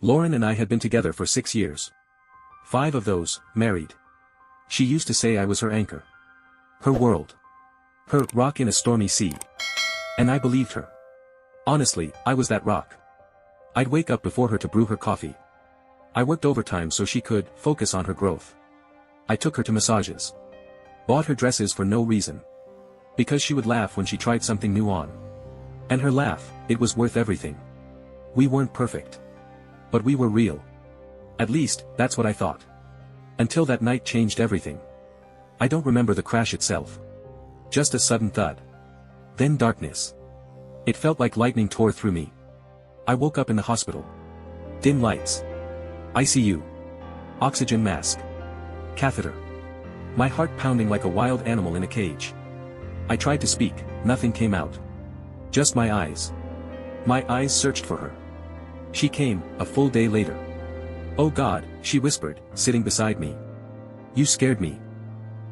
Lauren and I had been together for 6 years. 5 of those, married. She used to say I was her anchor. Her world. Her rock in a stormy sea. And I believed her. Honestly, I was that rock. I'd wake up before her to brew her coffee. I worked overtime so she could focus on her growth. I took her to massages. Bought her dresses for no reason. Because she would laugh when she tried something new on. And her laugh, it was worth everything. We weren't perfect. But we were real. At least, that's what I thought. Until that night changed everything. I don't remember the crash itself. Just a sudden thud. Then darkness. It felt like lightning tore through me. I woke up in the hospital. Dim lights. ICU. Oxygen mask. Catheter. My heart pounding like a wild animal in a cage. I tried to speak, nothing came out. Just my eyes. My eyes searched for her. She came, a full day later. "Oh God," she whispered, sitting beside me. "You scared me."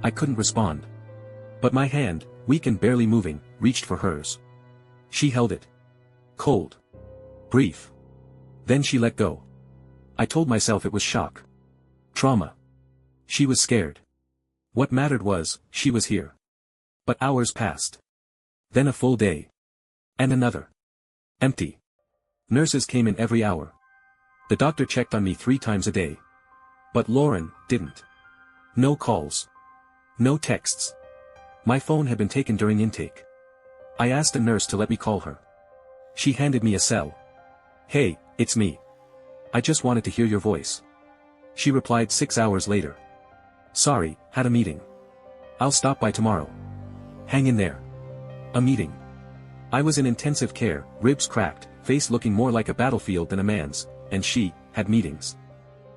I couldn't respond. But my hand, weak and barely moving, reached for hers. She held it. Cold. Brief. Then she let go. I told myself it was shock. Trauma. She was scared. What mattered was, she was here. But hours passed. Then a full day. And another. Empty. Nurses came in every hour. The doctor checked on me 3 times a day. But Lauren didn't. No calls. No texts. My phone had been taken during intake. I asked a nurse to let me call her. She handed me a cell. "Hey, it's me. I just wanted to hear your voice." She replied 6 hours later. "Sorry, had a meeting. I'll stop by tomorrow." Hang in there. A meeting. I was in intensive care, ribs cracked, face looking more like a battlefield than a man's, and she had meetings.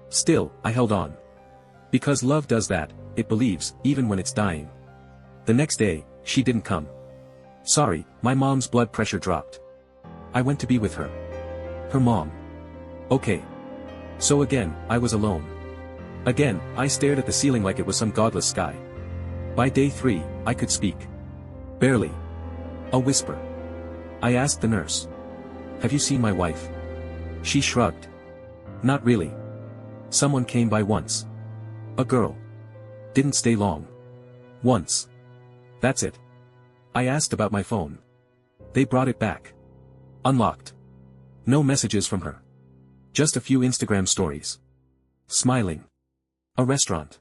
Still, I held on. Because love does that, it believes, even when it's dying. The next day, she didn't come. Sorry, my mom's blood pressure dropped. I went to be with her. Her mom. Okay. So again, I was alone. Again, I stared at the ceiling like it was some godless sky. By day 3, I could speak. Barely. A whisper. I asked the nurse. "Have you seen my wife?" She shrugged. "Not really. Someone came by once. A girl. Didn't stay long. Once. That's it." I asked about my phone. They brought it back. Unlocked. No messages from her. Just a few Instagram stories. Smiling. A restaurant.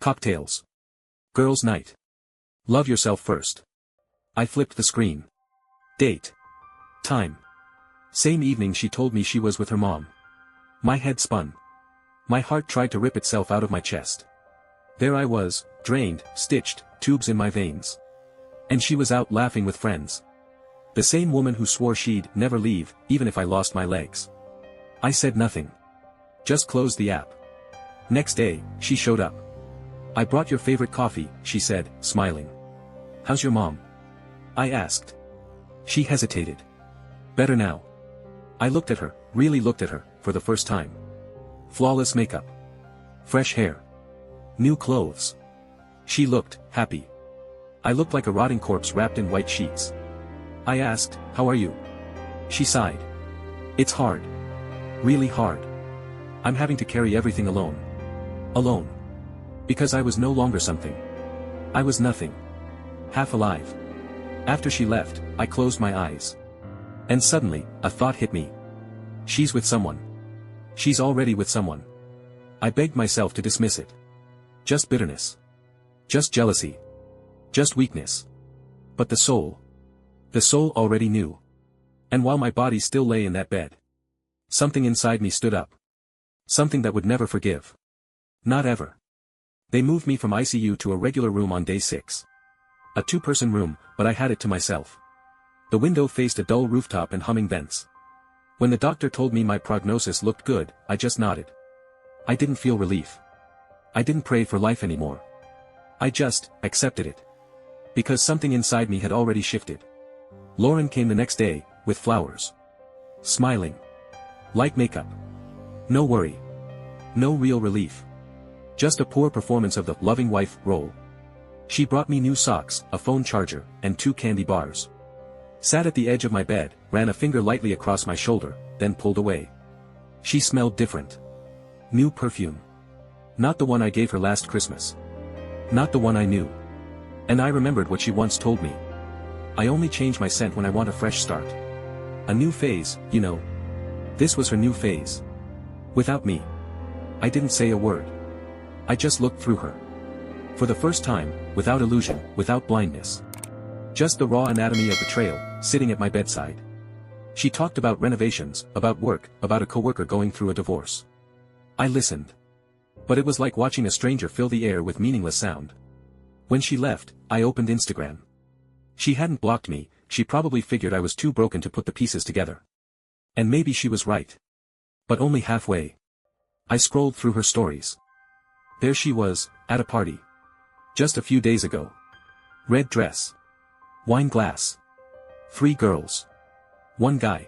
Cocktails. Girls' night. Love yourself first. I flipped the screen. Date. Time. Same evening she told me she was with her mom. My head spun. My heart tried to rip itself out of my chest. There I was, drained, stitched, tubes in my veins. And she was out laughing with friends. The same woman who swore she'd never leave, even if I lost my legs. I said nothing. Just closed the app. Next day, she showed up. "I brought your favorite coffee," she said, smiling. "How's your mom?" I asked. She hesitated. "Better now." I looked at her, really looked at her, for the first time. Flawless makeup. Fresh hair. New clothes. She looked happy. I looked like a rotting corpse wrapped in white sheets. I asked, "How are you?" She sighed. "It's hard. Really hard. I'm having to carry everything alone. Alone. Because I was no longer something. I was nothing. Half alive." After she left, I closed my eyes. And suddenly, a thought hit me. She's with someone. She's already with someone. I begged myself to dismiss it. Just bitterness. Just jealousy. Just weakness. But the soul already knew. And while my body still lay in that bed, something inside me stood up. Something that would never forgive. Not ever. They moved me from ICU to a regular room on day 6. A 2-person room, but I had it to myself. The window faced a dull rooftop and humming vents. When the doctor told me my prognosis looked good, I just nodded. I didn't feel relief. I didn't pray for life anymore. I just accepted it. Because something inside me had already shifted. Lauren came the next day, with flowers. Smiling. Like makeup. No worry. No real relief. Just a poor performance of the loving wife role. She brought me new socks, a phone charger, and 2 candy bars. Sat at the edge of my bed, ran a finger lightly across my shoulder, then pulled away. She smelled different. New perfume. Not the one I gave her last Christmas. Not the one I knew. And I remembered what she once told me. I only change my scent when I want a fresh start. A new phase, you know. This was her new phase. Without me. I didn't say a word. I just looked through her. For the first time, without illusion, without blindness. Just the raw anatomy of betrayal, sitting at my bedside. She talked about renovations, about work, about a coworker going through a divorce. I listened. But it was like watching a stranger fill the air with meaningless sound. When she left, I opened Instagram. She hadn't blocked me, she probably figured I was too broken to put the pieces together. And maybe she was right. But only halfway. I scrolled through her stories. There she was, at a party. Just a few days ago. Red dress. Wine glass. 3 girls. 1 guy.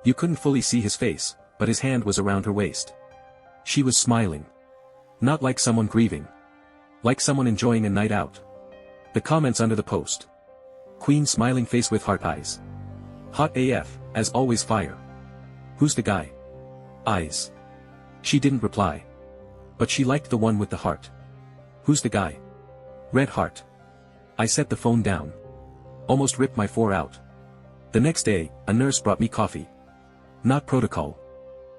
You couldn't fully see his face, but his hand was around her waist. She was smiling. Not like someone grieving. Like someone enjoying a night out. The comments under the post. Queen smiling face with heart eyes. Hot AF, as always fire. Who's the guy? Eyes. She didn't reply. But she liked the one with the heart. Who's the guy? Red heart. I set the phone down. Almost ripped my 4 out. The next day, a nurse brought me coffee. Not protocol.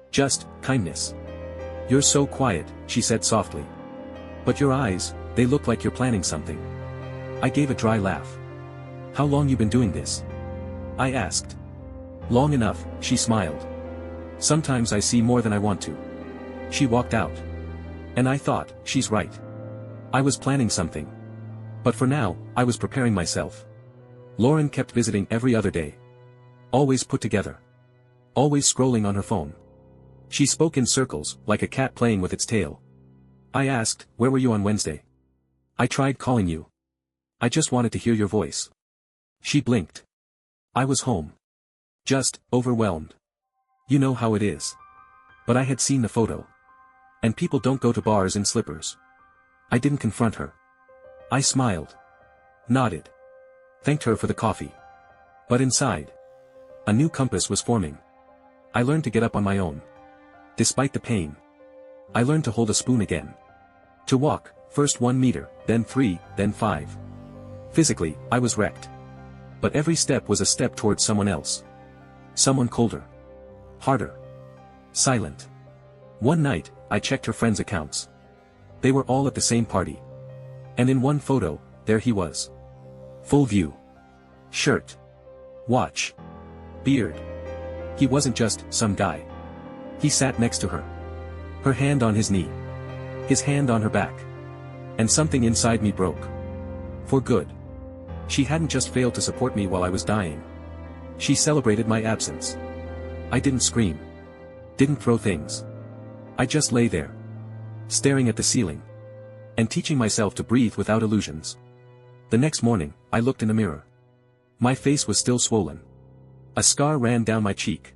Just kindness. You're so quiet, she said softly. But your eyes, they look like you're planning something. I gave a dry laugh. How long you been doing this? I asked. Long enough, she smiled. Sometimes I see more than I want to. She walked out. And I thought, she's right. I was planning something. But for now, I was preparing myself. Lauren kept visiting every other day. Always put together. Always scrolling on her phone. She spoke in circles, like a cat playing with its tail. I asked, where were you on Wednesday? I tried calling you. I just wanted to hear your voice. She blinked. I was home. Just, overwhelmed. You know how it is. But I had seen the photo. And people don't go to bars in slippers. I didn't confront her. I smiled. Nodded. Thanked her for the coffee. But inside. A new compass was forming. I learned to get up on my own. Despite the pain. I learned to hold a spoon again. To walk, first 1 meter, then 3, then 5. Physically, I was wrecked. But every step was a step towards someone else. Someone colder. Harder. Silent. One night, I checked her friends' accounts. They were all at the same party. And in one photo, there he was. Full view. Shirt. Watch. Beard. He wasn't just some guy. He sat next to her. Her hand on his knee. His hand on her back. And something inside me broke. For good. She hadn't just failed to support me while I was dying. She celebrated my absence. I didn't scream. Didn't throw things. I just lay there. Staring at the ceiling. And teaching myself to breathe without illusions. The next morning, I looked in the mirror. My face was still swollen. A scar ran down my cheek.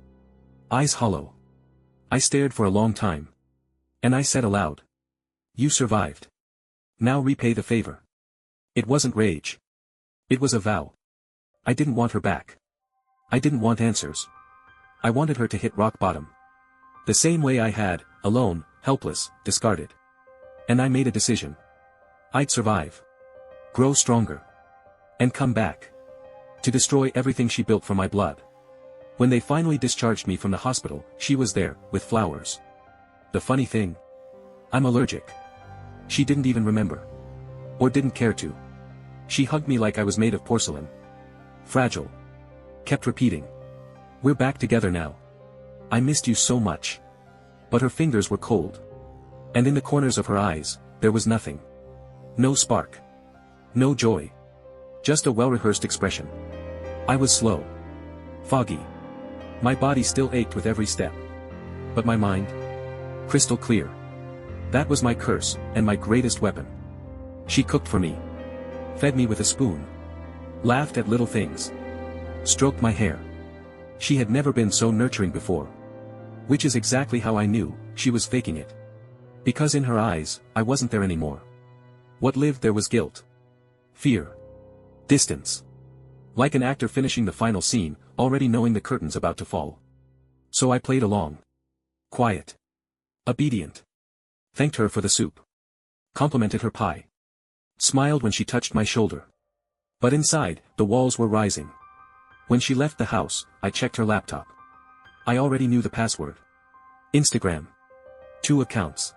Eyes hollow. I stared for a long time. And I said aloud. You survived. Now repay the favor. It wasn't rage. It was a vow. I didn't want her back. I didn't want answers. I wanted her to hit rock bottom. The same way I had, alone, helpless, discarded. And I made a decision. I'd survive. Grow stronger. And come back. To destroy everything she built from my blood. When they finally discharged me from the hospital, she was there, with flowers. The funny thing? I'm allergic. She didn't even remember. Or didn't care to. She hugged me like I was made of porcelain. Fragile. Kept repeating. We're back together now. I missed you so much. But her fingers were cold. And in the corners of her eyes, there was nothing. No spark. No joy. Just a well-rehearsed expression. I was slow. Foggy. My body still ached with every step. But my mind? Crystal clear. That was my curse, and my greatest weapon. She cooked for me. Fed me with a spoon. Laughed at little things. Stroked my hair. She had never been so nurturing before. Which is exactly how I knew, she was faking it. Because in her eyes, I wasn't there anymore. What lived there was guilt. Fear. Distance. Like an actor finishing the final scene, already knowing the curtain's about to fall. So I played along. Quiet. Obedient. Thanked her for the soup. Complimented her pie. Smiled when she touched my shoulder. But inside, the walls were rising. When she left the house, I checked her laptop. I already knew the password. Instagram. 2 accounts.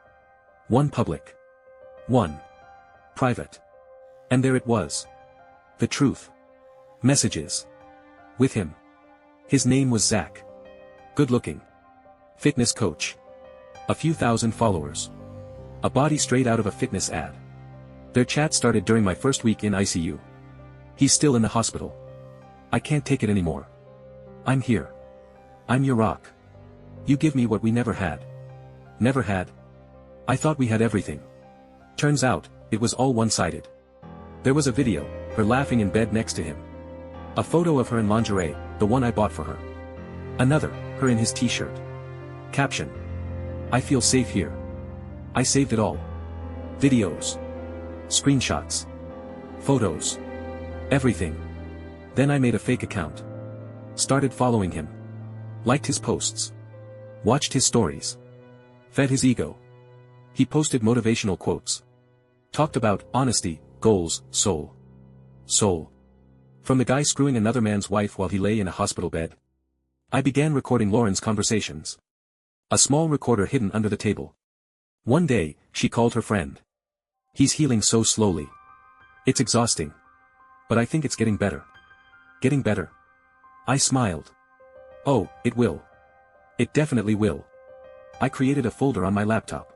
1 public. 1 private. And there it was. The truth. Messages. With him. His name was Zach. Good looking. Fitness coach. A few thousand followers. A body straight out of a fitness ad. Their chat started during my first week in ICU. He's still in the hospital. I can't take it anymore. I'm here. I'm your rock. You give me what we never had. Never had? I thought we had everything. Turns out, it was all one-sided. There was a video, her laughing in bed next to him. A photo of her in lingerie, the one I bought for her. Another, her in his t-shirt. Caption. I feel safe here. I saved it all. Videos. Screenshots. Photos. Everything. Then I made a fake account. Started following him. Liked his posts. Watched his stories. Fed his ego. He posted motivational quotes. Talked about honesty, goals, soul. Soul. From the guy screwing another man's wife while he lay in a hospital bed. I began recording Lauren's conversations. A small recorder hidden under the table. One day, she called her friend. He's healing so slowly. It's exhausting. But I think it's getting better. Getting better. I smiled. Oh, it will. It definitely will. I created a folder on my laptop.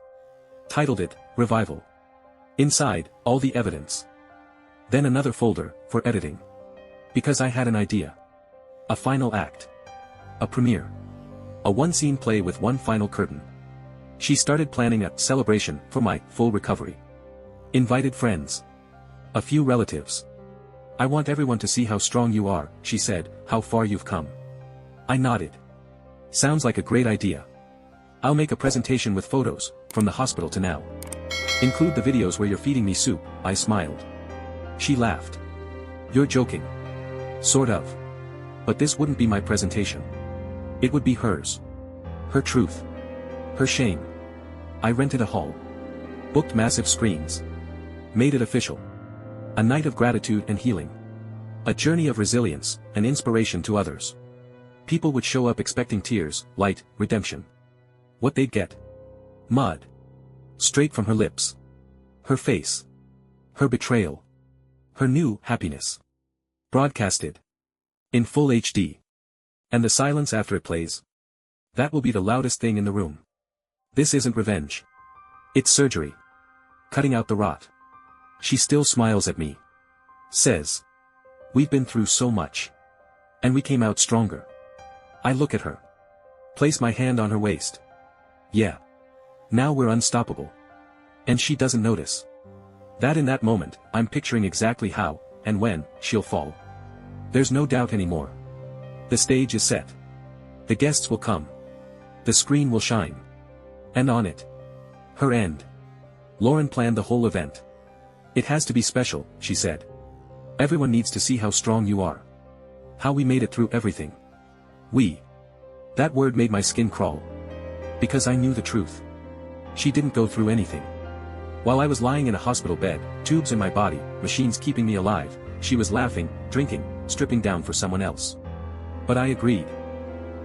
Titled it, Revival. Inside, all the evidence. Then another folder, for editing. Because I had an idea. A final act. A premiere. A one-scene play with one final curtain. She started planning a celebration for my full recovery. Invited friends. A few relatives. I want everyone to see how strong you are, she said, how far you've come. I nodded. Sounds like a great idea. I'll make a presentation with photos, from the hospital to now. Include the videos where you're feeding me soup, I smiled. She laughed. You're joking. Sort of. But this wouldn't be my presentation. It would be hers. Her truth. Her shame. I rented a hall. Booked massive screens. Made it official. A night of gratitude and healing. A journey of resilience, an inspiration to others. People would show up expecting tears, light, redemption. What they'd get? Mud. Straight from her lips. Her face. Her betrayal. Her new happiness. Broadcasted. In full HD. And the silence after it plays. That will be the loudest thing in the room. This isn't revenge. It's surgery. Cutting out the rot. She still smiles at me. Says. We've been through so much. And we came out stronger. I look at her. Place my hand on her waist. Yeah. Now we're unstoppable. And she doesn't notice. That in that moment, I'm picturing exactly how, and when, she'll fall. There's no doubt anymore. The stage is set. The guests will come. The screen will shine. And on it. Her end. Lauren planned the whole event. It has to be special, she said. Everyone needs to see how strong you are. How we made it through everything. We. That word made my skin crawl. Because I knew the truth. She didn't go through anything. While I was lying in a hospital bed, tubes in my body, machines keeping me alive, she was laughing, drinking, stripping down for someone else. But I agreed.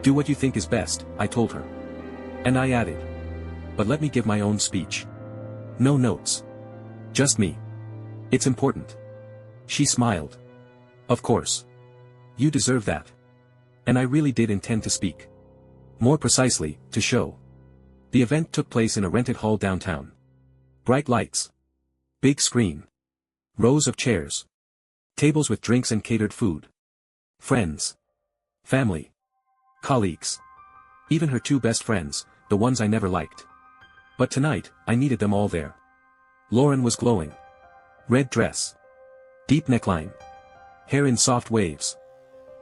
Do what you think is best, I told her. And I added. But let me give my own speech. No notes. Just me. It's important. She smiled. Of course. You deserve that. And I really did intend to speak. More precisely, to show. The event took place in a rented hall downtown. Bright lights. Big screen. Rows of chairs. Tables with drinks and catered food. Friends. Family. Colleagues. Even her 2 best friends, the ones I never liked. But tonight, I needed them all there. Lauren was glowing. Red dress. Deep neckline. Hair in soft waves.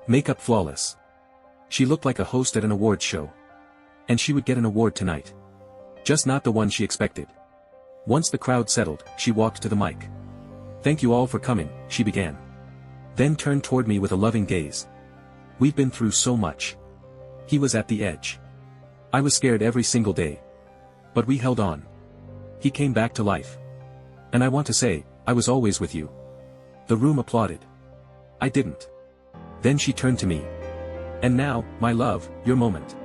Makeup flawless. She looked like a host at an awards show. And she would get an award tonight. Just not the one she expected. Once the crowd settled, she walked to the mic. Thank you all for coming, she began. Then turned toward me with a loving gaze. We've been through so much. He was at the edge. I was scared every single day. But we held on. He came back to life. And I want to say, I was always with you. The room applauded. I didn't. Then she turned to me. And now, my love, your moment.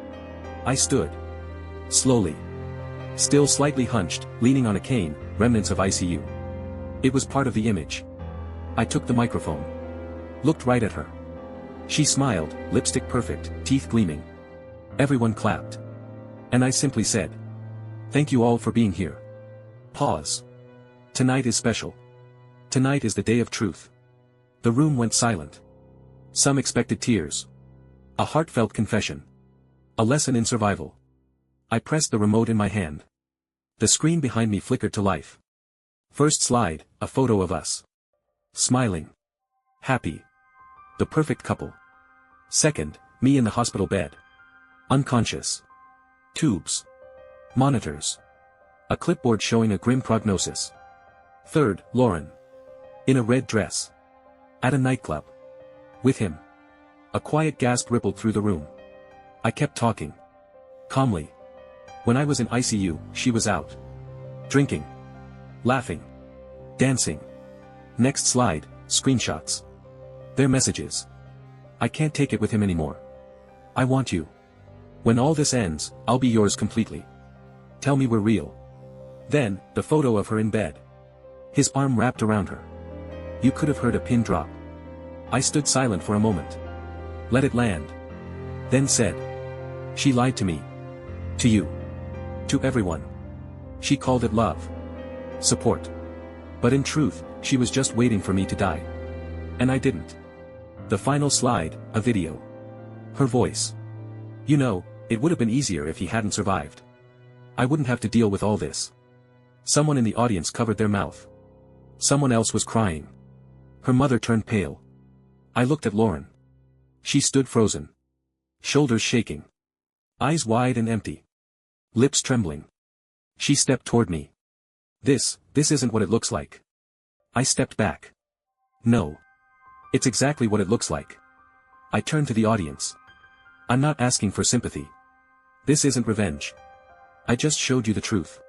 I stood. Slowly. Still slightly hunched, leaning on a cane, remnants of ICU. It was part of the image. I took the microphone. Looked right at her. She smiled, lipstick perfect, teeth gleaming. Everyone clapped. And I simply said, "Thank you all for being here." Pause. Tonight is special. Tonight is the day of truth. The room went silent. Some expected tears. A heartfelt confession. A lesson in survival. I pressed the remote in my hand. The screen behind me flickered to life. First slide, a photo of us. Smiling. Happy. The perfect couple. Second, me in the hospital bed. Unconscious. Tubes. Monitors. A clipboard showing a grim prognosis. Third, Lauren. In a red dress. At a nightclub. With him. A quiet gasp rippled through the room. I kept talking. Calmly. When I was in ICU, she was out. Drinking. Laughing. Dancing. Next slide, screenshots. Their messages. I can't take it with him anymore. I want you. When all this ends, I'll be yours completely. Tell me we're real. Then, the photo of her in bed. His arm wrapped around her. You could have heard a pin drop. I stood silent for a moment. Let it land. Then said. She lied to me. To you. To everyone. She called it love. Support. But in truth, she was just waiting for me to die. And I didn't. The final slide, a video. Her voice. You know, it would have been easier if he hadn't survived. I wouldn't have to deal with all this. Someone in the audience covered their mouth. Someone else was crying. Her mother turned pale. I looked at Lauren. She stood frozen. Shoulders shaking. Eyes wide and empty. Lips trembling. She stepped toward me. This isn't what it looks like. I stepped back. No. It's exactly what it looks like. I turned to the audience. I'm not asking for sympathy. This isn't revenge. I just showed you the truth.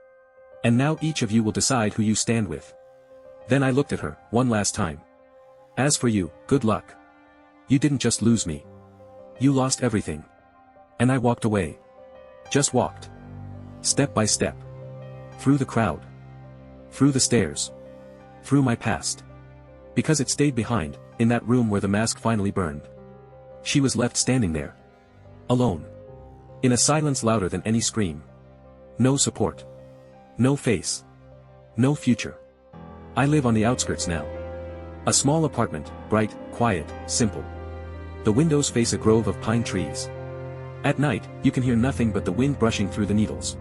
And now each of you will decide who you stand with. Then I looked at her, one last time. As for you, good luck. You didn't just lose me. You lost everything. And I walked away. Just walked. Step by step. Through the crowd. Through the stairs. Through my past. Because it stayed behind, in that room where the mask finally burned. She was left standing there. Alone. In a silence louder than any scream. No support. No face. No future. I live on the outskirts now. A small apartment, bright, quiet, simple. The windows face a grove of pine trees. At night, you can hear nothing but the wind brushing through the needles.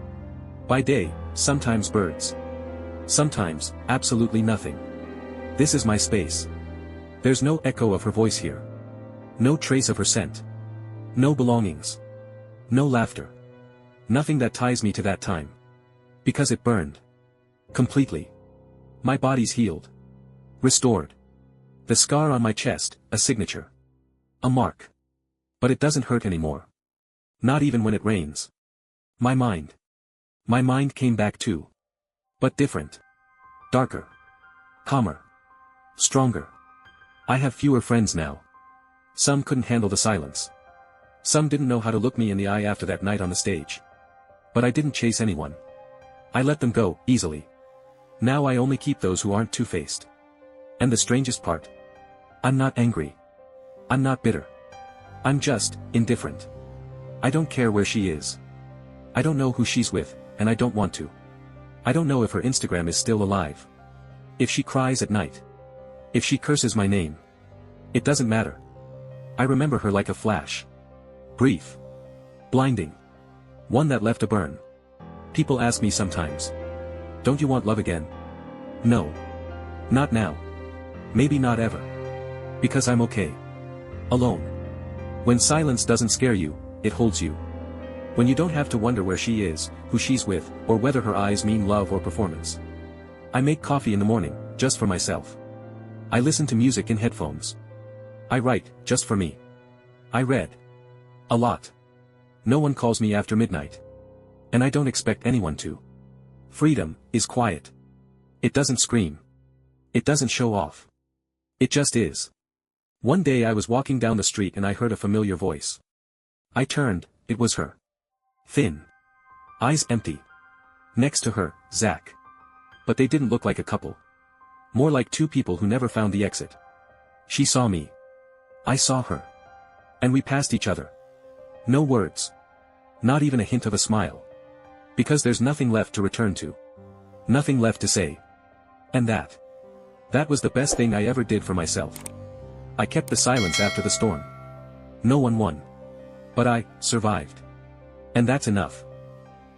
By day, sometimes birds. Sometimes, absolutely nothing. This is my space. There's no echo of her voice here. No trace of her scent. No belongings. No laughter. Nothing that ties me to that time. Because it burned. Completely. My body's healed. Restored. The scar on my chest, a signature. A mark. But it doesn't hurt anymore. Not even when it rains. My mind. My mind came back too. But different. Darker. Calmer. Stronger. I have fewer friends now. Some couldn't handle the silence. Some didn't know how to look me in the eye after that night on the stage. But I didn't chase anyone. I let them go, easily. Now I only keep those who aren't two-faced. And the strangest part? I'm not angry. I'm not bitter. I'm just, indifferent. I don't care where she is. I don't know who she's with, and I don't want to. I don't know if her Instagram is still alive. If she cries at night. If she curses my name. It doesn't matter. I remember her like a flash. Brief. Blinding. One that left a burn. People ask me sometimes. Don't you want love again? No. Not now. Maybe not ever. Because I'm okay. Alone. When silence doesn't scare you, it holds you. When you don't have to wonder where she is, who she's with, or whether her eyes mean love or performance. I make coffee in the morning, just for myself. I listen to music in headphones. I write, just for me. I read. A lot. No one calls me after midnight. And I don't expect anyone to. Freedom is quiet. It doesn't scream. It doesn't show off. It just is. One day I was walking down the street and I heard a familiar voice. I turned, it was her. Thin. Eyes empty. Next to her, Zach. But they didn't look like a couple. More like two people who never found the exit. She saw me. I saw her. And we passed each other. No words. Not even a hint of a smile. Because there's nothing left to return to. Nothing left to say. And that was the best thing I ever did for myself. I kept the silence after the storm. No one won. But I survived. And that's enough.